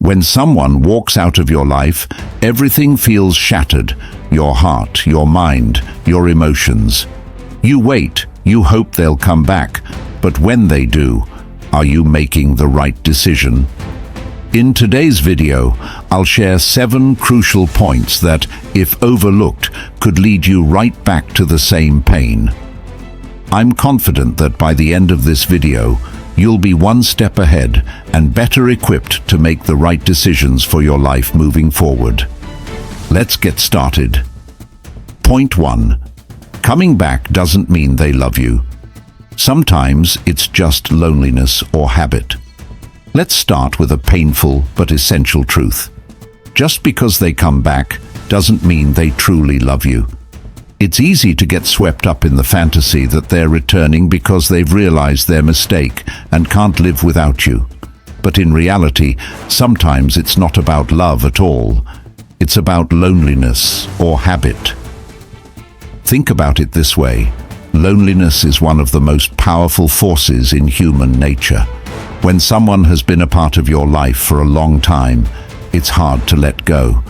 When someone walks out of your life, everything feels shattered. Your heart, your mind, your emotions. You wait, you hope they'll come back, but when they do, are you making the right decision? In today's video, I'll share 7 crucial points that, if overlooked, could lead you right back to the same pain. I'm confident that by the end of this video, you'll be one step ahead and better equipped to make the right decisions for your life moving forward. Let's get started. Point 1. Coming back doesn't mean they love you. Sometimes it's just loneliness or habit. Let's start with a painful but essential truth. Just because they come back doesn't mean they truly love you. It's easy to get swept up in the fantasy that they're returning because they've realized their mistake and can't live without you. But in reality, sometimes it's not about love at all. It's about loneliness or habit. Think about it this way. Loneliness is one of the most powerful forces in human nature. When someone has been a part of your life for a long time, it's hard to let go.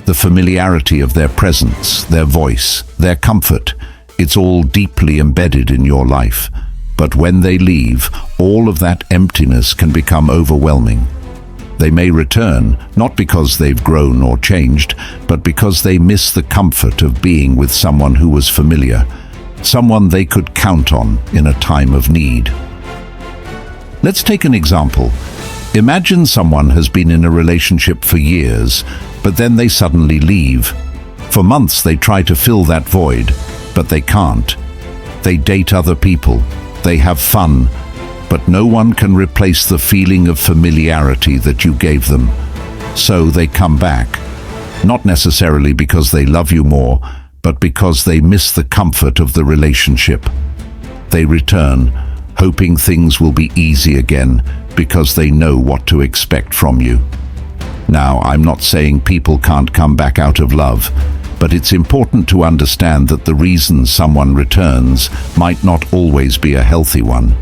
The familiarity of their presence, their voice, their comfort, it's all deeply embedded in your life. But when they leave, all of that emptiness can become overwhelming. They may return, not because they've grown or changed, but because they miss the comfort of being with someone who was familiar, someone they could count on in a time of need. Let's take an example. Imagine someone has been in a relationship for years, but then they suddenly leave. For months they try to fill that void, but they can't. They date other people, they have fun, but no one can replace the feeling of familiarity that you gave them. So they come back, not necessarily because they love you more, but because they miss the comfort of the relationship. They return, hoping things will be easy again because they know what to expect from you. Now, I'm not saying people can't come back out of love, but it's important to understand that the reason someone returns might not always be a healthy one.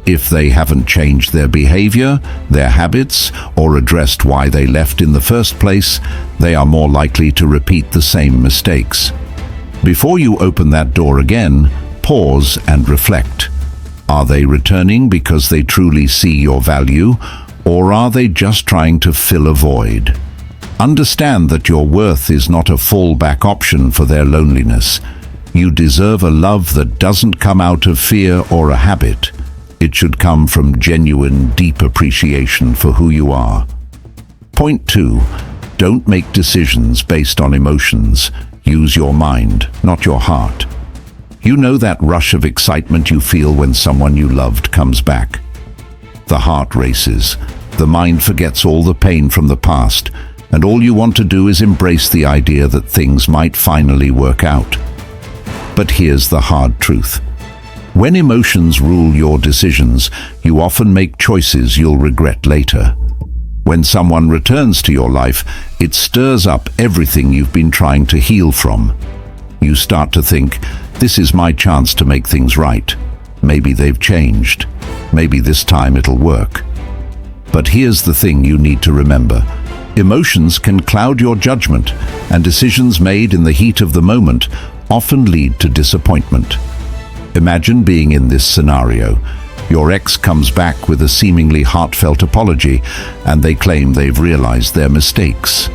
If they haven't changed their behavior, their habits, or addressed why they left in the first place, they are more likely to repeat the same mistakes. Before you open that door again, pause and reflect. Are they returning because they truly see your value, or are they just trying to fill a void? Understand that your worth is not a fallback option for their loneliness. You deserve a love that doesn't come out of fear or a habit. It should come from genuine, deep appreciation for who you are. Point 2. Don't make decisions based on emotions. Use your mind, not your heart. You know that rush of excitement you feel when someone you loved comes back. The heart races, the mind forgets all the pain from the past, and all you want to do is embrace the idea that things might finally work out. But here's the hard truth. When emotions rule your decisions, you often make choices you'll regret later. When someone returns to your life, it stirs up everything you've been trying to heal from. You start to think, this is my chance to make things right. Maybe they've changed. Maybe this time it'll work. But here's the thing you need to remember. Emotions can cloud your judgment, and decisions made in the heat of the moment often lead to disappointment. Imagine being in this scenario. Your ex comes back with a seemingly heartfelt apology, and they claim they've realized their mistakes.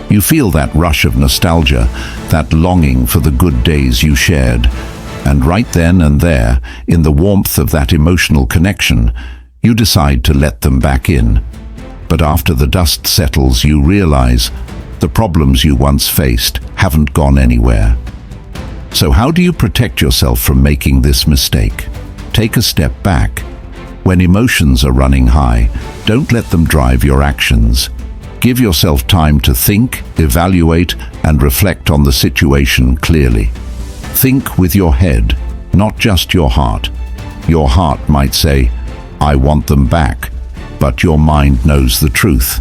You feel that rush of nostalgia, that longing for the good days you shared. And right then and there, in the warmth of that emotional connection, you decide to let them back in. But after the dust settles, you realize the problems you once faced haven't gone anywhere. So how do you protect yourself from making this mistake? Take a step back. When emotions are running high, don't let them drive your actions. Give yourself time to think, evaluate, and reflect on the situation clearly. Think with your head, not just your heart. Your heart might say, I want them back, but your mind knows the truth.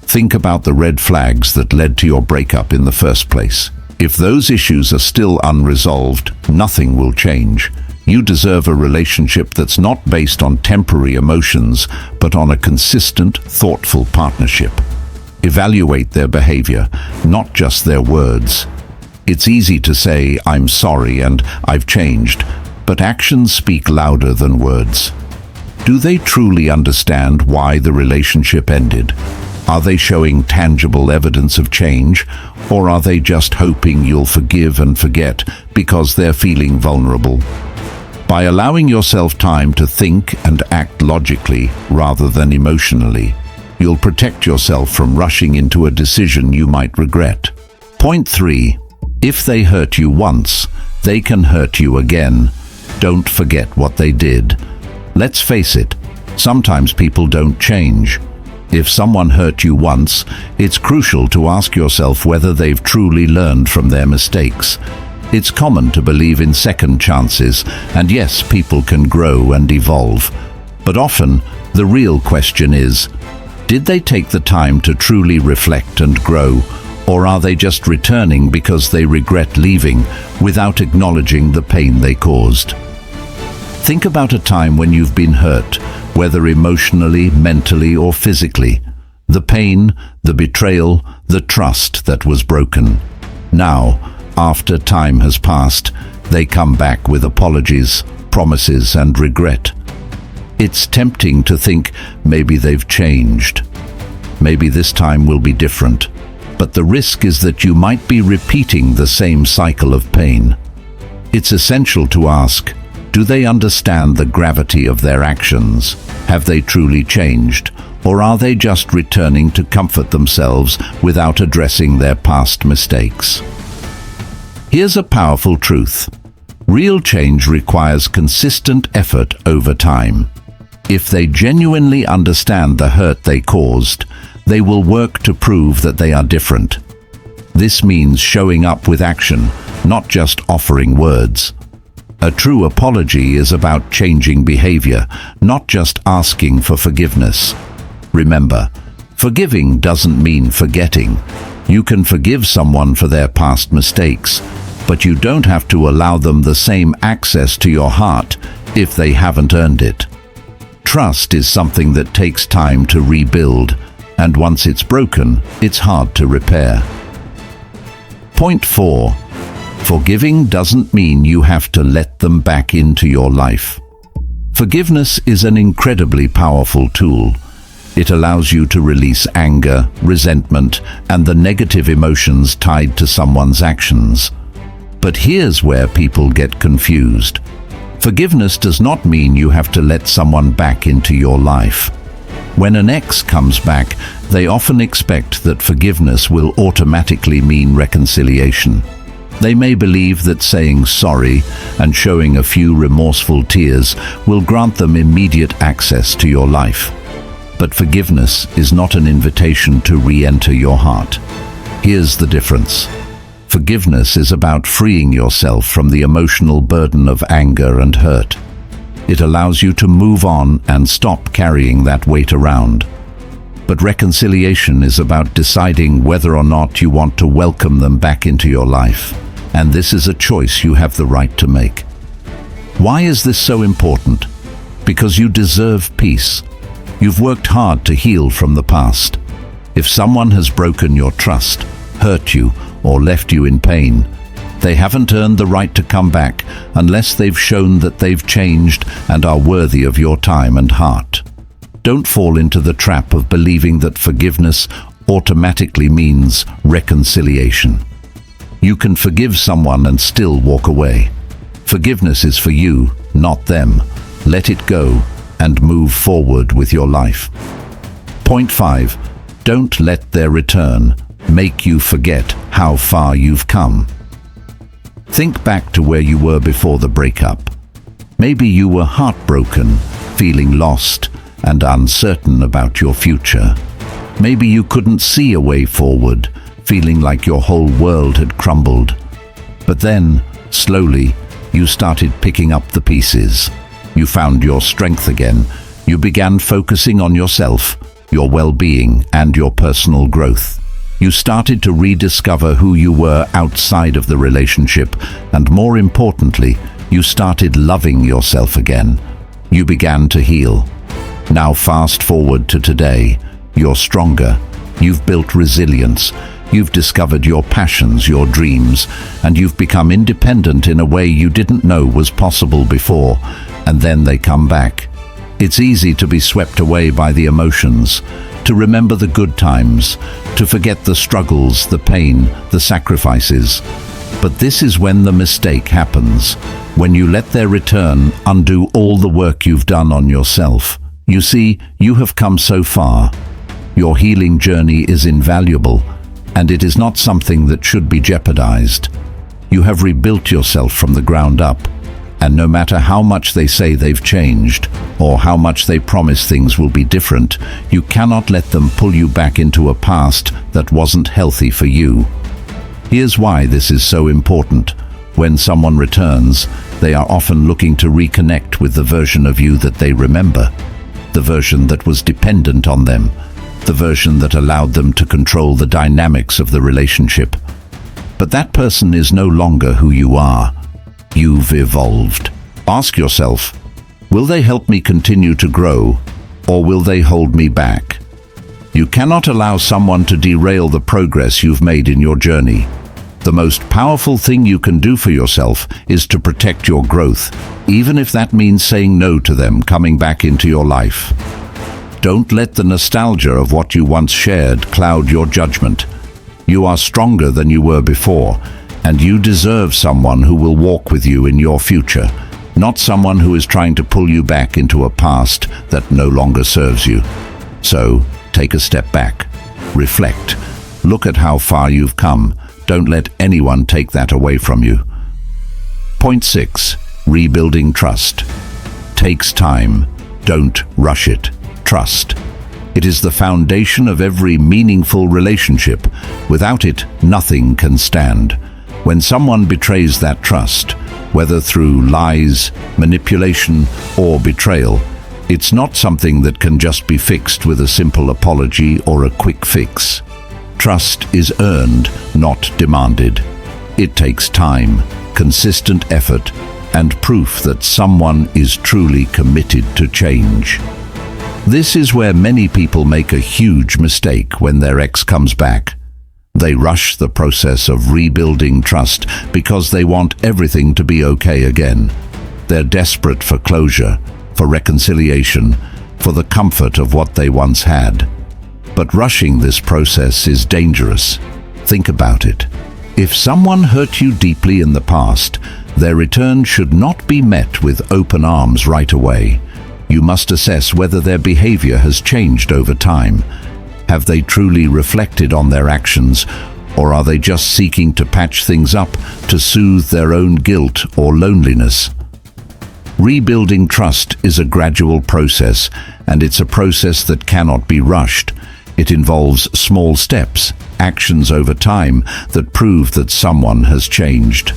Think about the red flags that led to your breakup in the first place. If those issues are still unresolved, nothing will change. You deserve a relationship that's not based on temporary emotions, but on a consistent, thoughtful partnership. Evaluate their behavior, not just their words. It's easy to say, "I'm sorry" and "I've changed," but actions speak louder than words. Do they truly understand why the relationship ended? Are they showing tangible evidence of change, or are they just hoping you'll forgive and forget because they're feeling vulnerable? By allowing yourself time to think and act logically rather than emotionally, you'll protect yourself from rushing into a decision you might regret. Point 3. If they hurt you once, they can hurt you again. Don't forget what they did. Let's face it, sometimes people don't change. If someone hurt you once, it's crucial to ask yourself whether they've truly learned from their mistakes. It's common to believe in second chances, and yes, people can grow and evolve. But often, the real question is, did they take the time to truly reflect and grow, or are they just returning because they regret leaving without acknowledging the pain they caused? Think about a time when you've been hurt, whether emotionally, mentally, or physically. The pain, the betrayal, the trust that was broken. Now, after time has passed, they come back with apologies, promises, and regret. It's tempting to think maybe they've changed. Maybe this time will be different. But the risk is that you might be repeating the same cycle of pain. It's essential to ask, do they understand the gravity of their actions? Have they truly changed? Or are they just returning to comfort themselves without addressing their past mistakes? Here's a powerful truth. Real change requires consistent effort over time. If they genuinely understand the hurt they caused, they will work to prove that they are different. This means showing up with action, not just offering words. A true apology is about changing behavior, not just asking for forgiveness. Remember, forgiving doesn't mean forgetting. You can forgive someone for their past mistakes, but you don't have to allow them the same access to your heart if they haven't earned it. Trust is something that takes time to rebuild, and once it's broken, it's hard to repair. Point 4. Forgiving doesn't mean you have to let them back into your life. Forgiveness is an incredibly powerful tool. It allows you to release anger, resentment, and the negative emotions tied to someone's actions. But here's where people get confused. Forgiveness does not mean you have to let someone back into your life. When an ex comes back, they often expect that forgiveness will automatically mean reconciliation. They may believe that saying sorry and showing a few remorseful tears will grant them immediate access to your life. But forgiveness is not an invitation to re-enter your heart. Here's the difference. Forgiveness is about freeing yourself from the emotional burden of anger and hurt. It allows you to move on and stop carrying that weight around. But reconciliation is about deciding whether or not you want to welcome them back into your life. And this is a choice you have the right to make. Why is this so important? Because you deserve peace. You've worked hard to heal from the past. If someone has broken your trust, hurt you, or left you in pain, they haven't earned the right to come back unless they've shown that they've changed and are worthy of your time and heart. Don't fall into the trap of believing that forgiveness automatically means reconciliation. You can forgive someone and still walk away. Forgiveness is for you, not them. Let it go and move forward with your life. Point 5. Don't let their return make you forget how far you've come. Think back to where you were before the breakup. Maybe you were heartbroken, feeling lost and uncertain about your future. Maybe you couldn't see a way forward, feeling like your whole world had crumbled. But then, slowly, you started picking up the pieces. You found your strength again. You began focusing on yourself, your well-being, and your personal growth. You started to rediscover who you were outside of the relationship, and more importantly, you started loving yourself again. You began to heal. Now fast forward to today. You're stronger, You've built resilience. You've discovered your passions, your dreams, and you've become independent in a way you didn't know was possible before, and then they come back. It's easy to be swept away by the emotions, to remember the good times, to forget the struggles, the pain, the sacrifices. But this is when the mistake happens, when you let their return undo all the work you've done on yourself. You see, you have come so far. Your healing journey is invaluable, and it is not something that should be jeopardized. You have rebuilt yourself from the ground up, and no matter how much they say they've changed, or how much they promise things will be different, you cannot let them pull you back into a past that wasn't healthy for you. Here's why this is so important. When someone returns, they are often looking to reconnect with the version of you that they remember, the version that was dependent on them, the version that allowed them to control the dynamics of the relationship. But that person is no longer who you are. You've evolved. Ask yourself, will they help me continue to grow, or will they hold me back? You cannot allow someone to derail the progress you've made in your journey. The most powerful thing you can do for yourself is to protect your growth, even if that means saying no to them coming back into your life. Don't let the nostalgia of what you once shared cloud your judgment. You are stronger than you were before, and you deserve someone who will walk with you in your future, not someone who is trying to pull you back into a past that no longer serves you. So, take a step back. Reflect. Look at how far you've come. Don't let anyone take that away from you. Point 6. Rebuilding trust. Takes time. Don't rush it. Trust. It is the foundation of every meaningful relationship. Without it, nothing can stand. When someone betrays that trust, whether through lies, manipulation, or betrayal, it's not something that can just be fixed with a simple apology or a quick fix. Trust is earned, not demanded. It takes time, consistent effort, and proof that someone is truly committed to change. This is where many people make a huge mistake when their ex comes back. They rush the process of rebuilding trust because they want everything to be okay again. They're desperate for closure, for reconciliation, for the comfort of what they once had. But rushing this process is dangerous. Think about it. If someone hurt you deeply in the past, their return should not be met with open arms right away. You must assess whether their behavior has changed over time. Have they truly reflected on their actions, or are they just seeking to patch things up to soothe their own guilt or loneliness? Rebuilding trust is a gradual process, and it's a process that cannot be rushed. It involves small steps, actions over time that prove that someone has changed.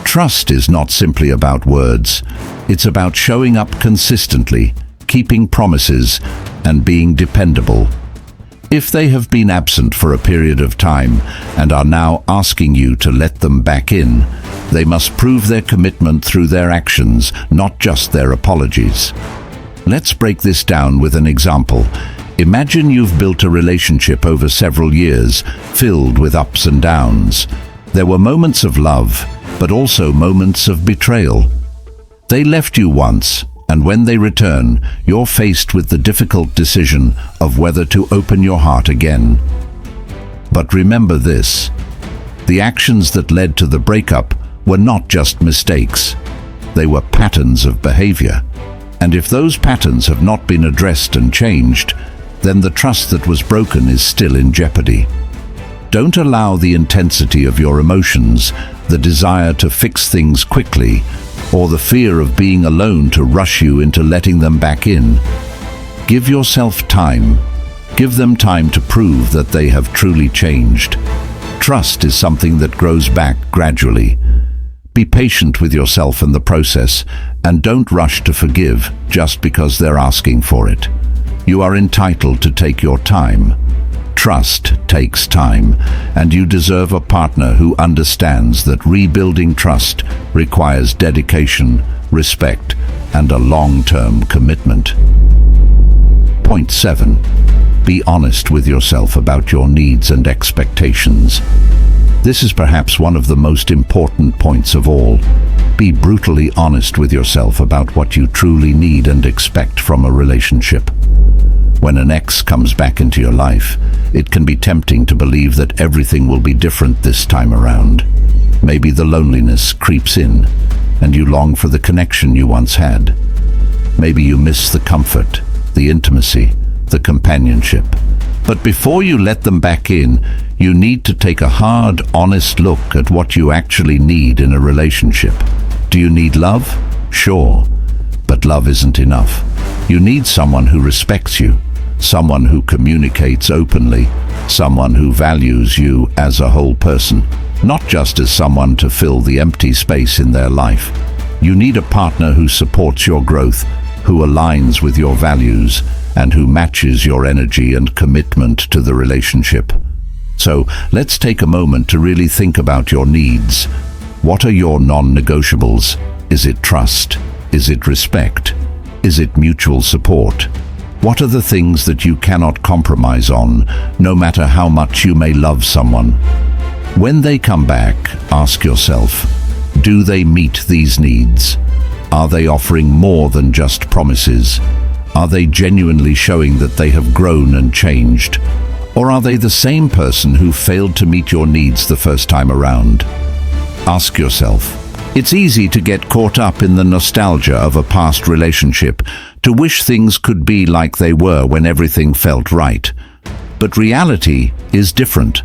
Trust is not simply about words. It's about showing up consistently, keeping promises, and being dependable. If they have been absent for a period of time and are now asking you to let them back in, they must prove their commitment through their actions, not just their apologies. Let's break this down with an example. Imagine you've built a relationship over several years, filled with ups and downs. There were moments of love, but also moments of betrayal. They left you once, and when they return, you're faced with the difficult decision of whether to open your heart again. But remember this: the actions that led to the breakup were not just mistakes. They were patterns of behavior. And if those patterns have not been addressed and changed, then the trust that was broken is still in jeopardy. Don't allow the intensity of your emotions, the desire to fix things quickly, or the fear of being alone to rush you into letting them back in. Give yourself time. Give them time to prove that they have truly changed. Trust is something that grows back gradually. Be patient with yourself in the process, and don't rush to forgive just because they're asking for it. You are entitled to take your time. Trust takes time, and you deserve a partner who understands that rebuilding trust requires dedication, respect, and a long-term commitment. Point 7. Be honest with yourself about your needs and expectations. This is perhaps one of the most important points of all. Be brutally honest with yourself about what you truly need and expect from a relationship. When an ex comes back into your life, it can be tempting to believe that everything will be different this time around. Maybe the loneliness creeps in, and you long for the connection you once had. Maybe you miss the comfort, the intimacy, the companionship. But before you let them back in, you need to take a hard, honest look at what you actually need in a relationship. Do you need love? Sure, but love isn't enough. You need someone who respects you, someone who communicates openly, someone who values you as a whole person, not just as someone to fill the empty space in their life. You need a partner who supports your growth, who aligns with your values, and who matches your energy and commitment to the relationship. So, let's take a moment to really think about your needs. What are your non-negotiables? Is it trust? Is it respect? Is it mutual support? What are the things that you cannot compromise on, no matter how much you may love someone? When they come back, ask yourself, do they meet these needs? Are they offering more than just promises? Are they genuinely showing that they have grown and changed? Or are they the same person who failed to meet your needs the first time around? Ask yourself. It's easy to get caught up in the nostalgia of a past relationship, to wish things could be like they were when everything felt right. But reality is different.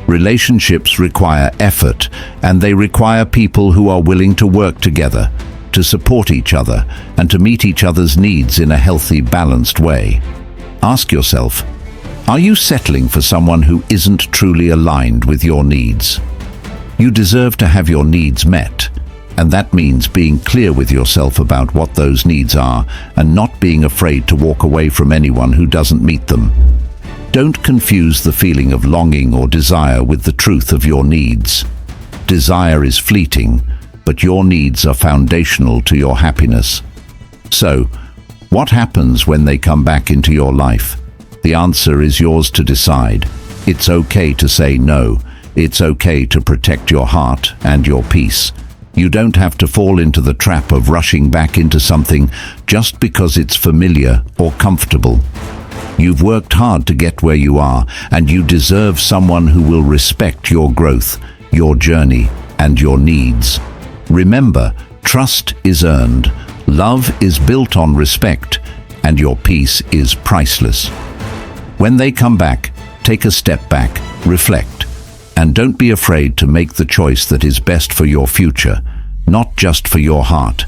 Relationships require effort, and they require people who are willing to work together, to support each other, and to meet each other's needs in a healthy, balanced way. Ask yourself, are you settling for someone who isn't truly aligned with your needs? You deserve to have your needs met, and that means being clear with yourself about what those needs are and not being afraid to walk away from anyone who doesn't meet them. Don't confuse the feeling of longing or desire with the truth of your needs. Desire is fleeting, but your needs are foundational to your happiness. So, what happens when they come back into your life? The answer is yours to decide. It's okay to say no. It's okay to protect your heart and your peace. You don't have to fall into the trap of rushing back into something just because it's familiar or comfortable. You've worked hard to get where you are, and you deserve someone who will respect your growth, your journey, and your needs. Remember, trust is earned, love is built on respect, and your peace is priceless. When they come back, take a step back, reflect, and don't be afraid to make the choice that is best for your future, not just for your heart.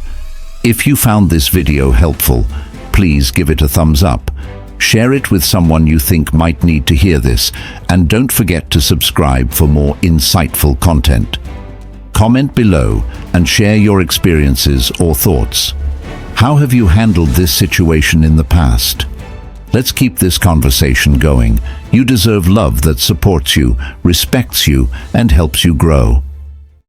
If you found this video helpful, please give it a thumbs up. Share it with someone you think might need to hear this, and don't forget to subscribe for more insightful content. Comment below and share your experiences or thoughts. How have you handled this situation in the past? Let's keep this conversation going. You deserve love that supports you, respects you, and helps you grow.